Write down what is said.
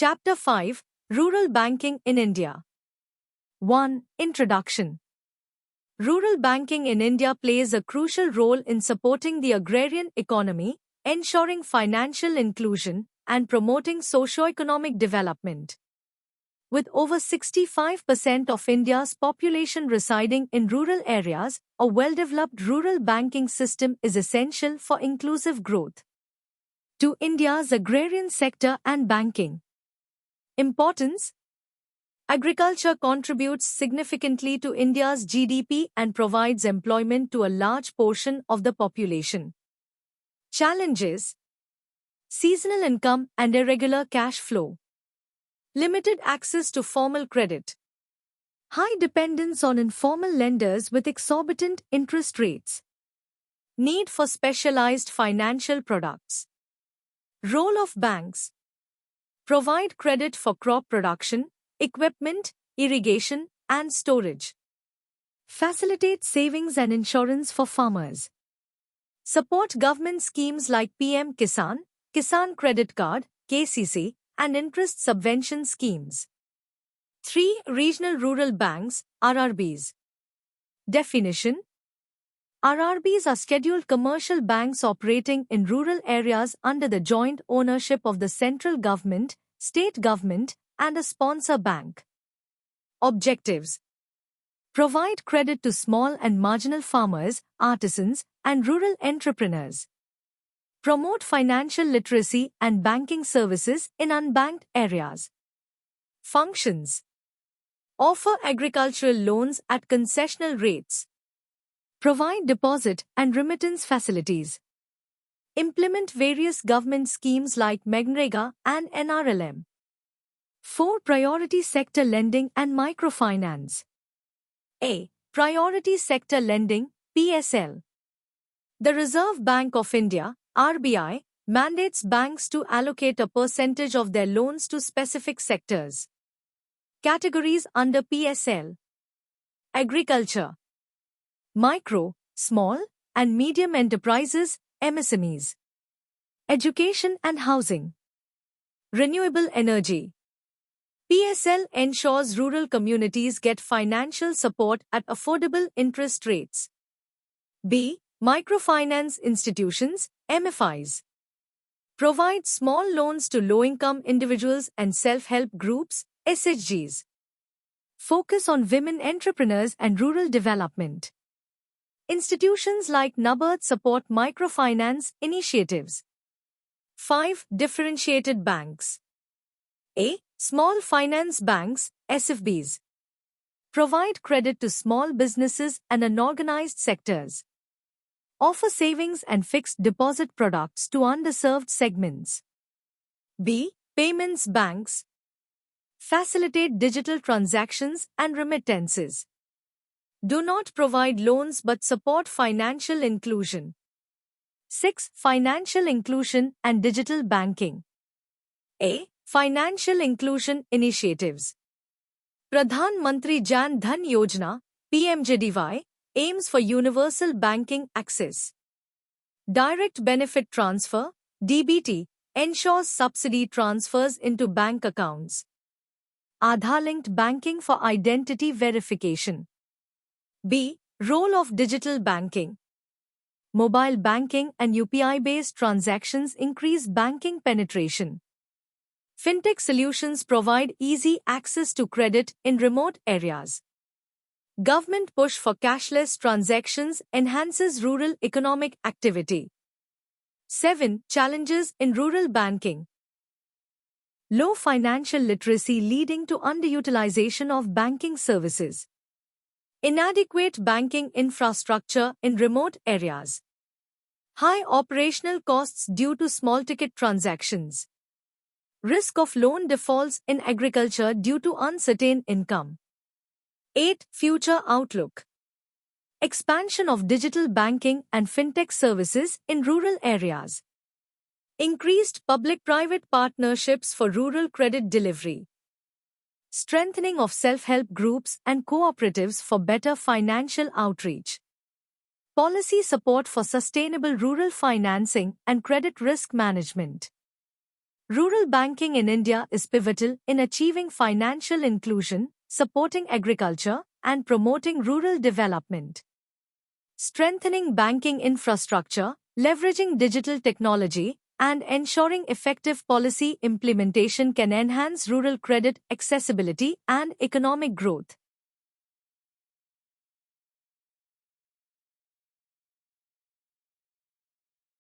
Chapter 5, Rural Banking in India. 1. Introduction. Rural banking in India plays a crucial role in supporting the agrarian economy, ensuring financial inclusion, and promoting socio-economic development. With over 65% of India's population residing in rural areas, a well-developed rural banking system is essential for inclusive growth. To India's agrarian sector and banking. Importance. Agriculture contributes significantly to India's GDP and provides employment to a large portion of the population. Challenges. Seasonal income and irregular cash flow. Limited access to formal credit. High dependence on informal lenders with exorbitant interest rates. Need for specialized financial products. Role of banks. Provide credit for crop production, equipment, irrigation, and storage. Facilitate savings and insurance for farmers. Support government schemes like PM Kisan, Kisan Credit Card, KCC, and interest subvention schemes. 3. Regional Rural Banks, RRBs. Definition. RRBs are scheduled commercial banks operating in rural areas under the joint ownership of the central government, state government, and a sponsor bank. Objectives. Provide credit to small and marginal farmers, artisans, and rural entrepreneurs. Promote financial literacy and banking services in unbanked areas. Functions. Offer agricultural loans at concessional rates. Provide deposit and remittance facilities. Implement various government schemes like MGNREGA and NRLM. 4. Priority sector lending and microfinance. A. Priority sector lending, PSL. The Reserve Bank of India, RBI, mandates banks to allocate a percentage of their loans to specific sectors. Categories under PSL. Agriculture. Micro, small, and medium enterprises, MSMEs. Education and housing. Renewable energy. PSL ensures rural communities get financial support at affordable interest rates. B. Microfinance institutions, MFIs. Provide small loans to low-income individuals and self-help groups, SHGs. Focus on women entrepreneurs and rural development. Institutions like NABARD support microfinance initiatives. 5. Differentiated banks. A. Small finance banks, SFBs. Provide credit to small businesses and unorganized sectors. Offer savings and fixed deposit products to underserved segments. B. Payments banks. Facilitate digital transactions and remittances. Do not provide loans but support financial inclusion. 6. Financial inclusion and digital banking. A. Financial inclusion initiatives. Pradhan Mantri Jan Dhan Yojana, PMJDY, aims for universal banking access. Direct Benefit Transfer, DBT, ensures subsidy transfers into bank accounts. Aadhaar-linked banking for identity verification. B. Role of digital banking. Mobile banking and UPI-based transactions increase banking penetration. Fintech solutions provide easy access to credit in remote areas. Government push for cashless transactions enhances rural economic activity. 7. Challenges in rural banking. Low financial literacy leading to underutilization of banking services. Inadequate banking infrastructure in remote areas. High operational costs due to small-ticket transactions. Risk of loan defaults in agriculture due to uncertain income. 8. Future outlook. Expansion of digital banking and fintech services in rural areas. Increased public-private partnerships for rural credit delivery. Strengthening of self-help groups and cooperatives for better financial outreach. Policy support for sustainable rural financing and credit risk management. Rural banking in India is pivotal in achieving financial inclusion, supporting agriculture, and promoting rural development. Strengthening banking infrastructure, leveraging digital technology, and ensuring effective policy implementation can enhance rural credit accessibility and economic growth.